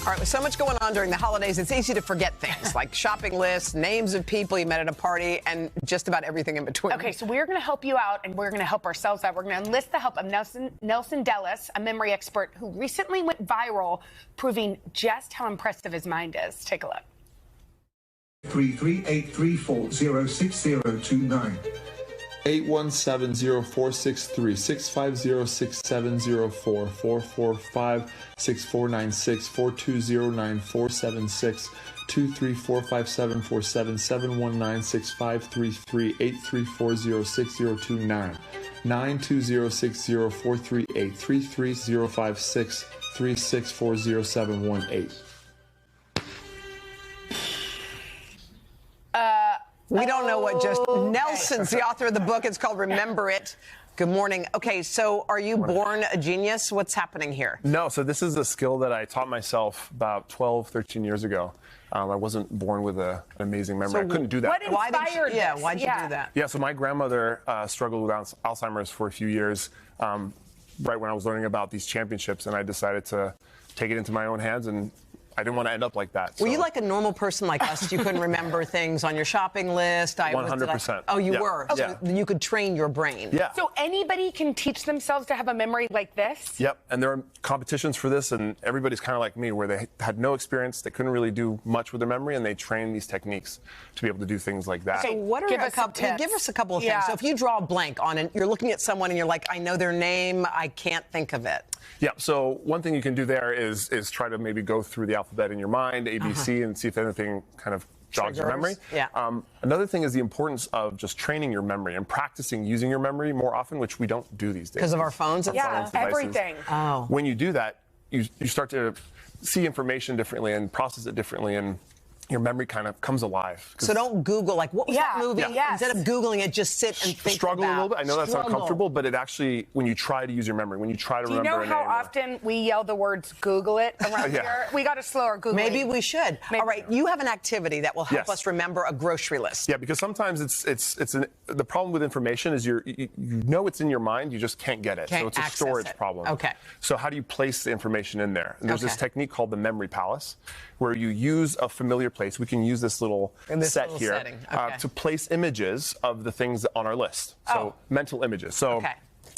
All right, with so much going on during the holidays, it's easy to forget things like shopping lists, names of people you met at a party, and just about everything in between. Okay, so we're going to help you out, and we're going to help ourselves out. We're going to enlist the help of Nelson Dellis, a memory expert who recently went viral, proving just how impressive his mind is. Take a look. 33834060029. 817-0463-650-6704 445-6496 426-2345747 719-6533 834-60438 33056 We don't know what just... Nelson's the author of the book. It's called Remember It. Good morning. Okay, so are you born a genius? What's happening here? No, so this is a skill that I taught myself about 12, 13 years ago. I wasn't born with an amazing memory. I couldn't do that. What inspired this? Why'd you do that? Yeah, so my grandmother struggled with Alzheimer's for a few years, right when I was learning about these championships, and I decided to take it into my own hands, and I didn't want to end up like that. Were you like a normal person like us? You couldn't remember things on your shopping list? 100%. Oh, you were? Yeah. So you could train your brain? Yeah. So anybody can teach themselves to have a memory like this? Yep, and there are competitions for this, and everybody's kind of like me, where they had no experience, they couldn't really do much with their memory, and they train these techniques to be able to do things like that. So what are Give us a couple of things. So if you draw a blank on it, you're looking at someone and you're like, I know their name, I can't think of it. Yeah, so one thing you can do there is try to maybe go through the alphabet in your mind, A, B, C, and see if anything kind of jogs your memory. Yeah. Another thing is the importance of just training your memory and practicing using your memory more often, which we don't do these days. Because of our phones? Yeah, everything. Oh. When you do that, you start to see information differently and process it differently, and your memory kind of comes alive. So don't Google, like, what was that movie? Yeah. Yes. Instead of Googling it, just sit and think Struggle about. a little bit. I know that's Struggle. uncomfortable, but it actually, when you try to use your memory, when you try to remember a name. Do you know how often we yell the words Google it around here? We got to slow our Googling. Maybe we should. Maybe. All right, you have an activity that will help Yes. us remember a grocery list. Yeah, because sometimes the problem with information is you know it's in your mind, you just can't get it. Can't So it's a access storage it. problem. Okay. So how do you place the information in there? And there's this Okay. technique called the memory palace, where you use a familiar place. We can use this little In this set little here setting. Okay. to place images of the things on our list. So mental images. So Okay.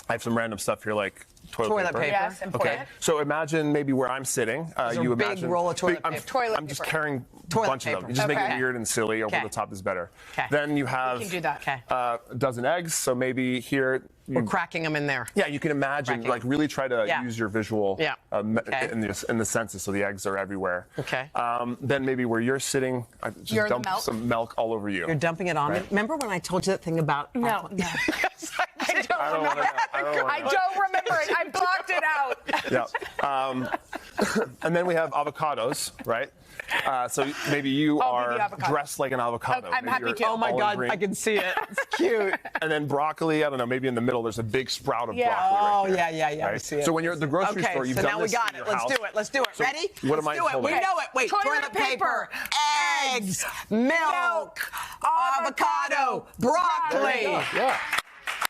I have some random stuff here like Toilet paper. Yes, important. Okay, so imagine maybe where I'm sitting. You a big imagine roll of toilet paper. Toilet I'm just paper. carrying Toilet a bunch paper. of them. You just make Okay. it weird and silly. Over Okay. the top is better. Okay. Then you have We can do that. Okay. a dozen eggs. So maybe here. We're cracking them in there. Yeah, you can imagine, Cracking. like really try to Yeah. use your visual Yeah. Okay. in the senses, so the eggs are everywhere. Okay. Then maybe where you're sitting, just You're the dump milk? some milk all over you. You're dumping it on me. Right. Remember when I told you that thing about... No. I don't wanna know. I don't wanna I know. don't remember it. I blocked it out. Yeah. And then we have avocados, right? So maybe you I'll be are the avocado. dressed like an avocado. I'm Maybe happy you're to. Oh, my olive God, green. I can see it. It's cute. And then broccoli, I don't know, maybe in the middle there's a big sprout of Yeah. broccoli right Oh, there, yeah, I right? see it. So when you're at the grocery Okay, store, you've so done now we this got in it. your Let's house. do it. Let's do it. So Ready? what am Let's I do it. holding? We know it. Wait, Toilet paper, eggs, milk, avocado, broccoli. Yeah.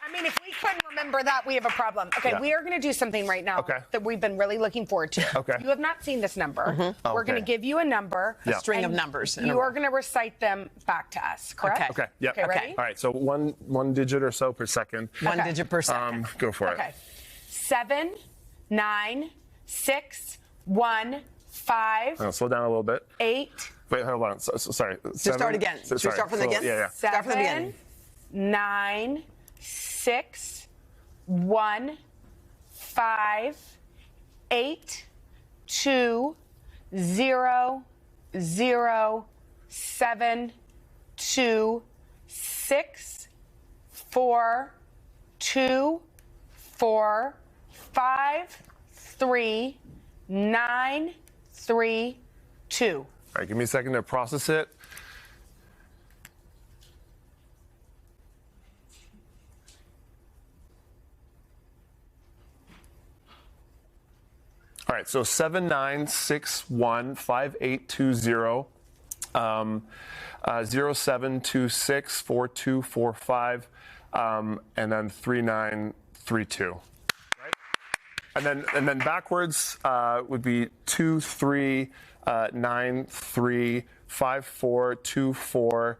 I mean, if we couldn't remember that, we have a problem. Okay, Yeah. we are going to do something right now Okay. that we've been really looking forward to. Okay. You have not seen this number. We're going to give you a number. Yeah. String of and numbers in a You row. are going to recite them back to us, correct? Okay. Okay, yeah. Okay, ready? All right, so one digit or so per second. One digit per second. Go for Okay. it. 7, 9, 6, 1, 5, Slow down a little bit. 8, Wait, hold on. Sorry. Just start again. Should we start from the beginning? Yeah. Start from the 7, beginning. 9, 6, 1, 5, 8, 2, 0, 0, 7, 2, 6, 4, 2, 4, 5, 3, 9, 3, 2. All right, give me a second to process it. All right, so 79615820, 07264245, and then 3932. Right? And then backwards would be 2 3 9 3 5 4 2 4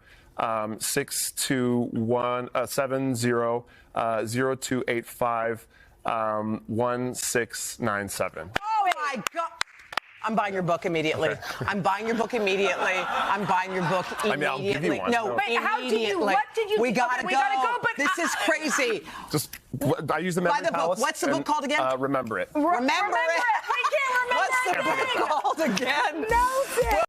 6 2 1 7 0 0 2 8 5 1 6 9 7. Oh my God. I'm buying your book immediately. Okay. I'm buying your book immediately. I'm buying your book immediately. I'll give you one. No, Wait, how did you? What did you? We gotta okay, go. We gotta go. But this is crazy. Just I use the memory Buy the book. palace. What's the book called again? Remember it. Remember it. We can't remember What's the book called again? Nelson.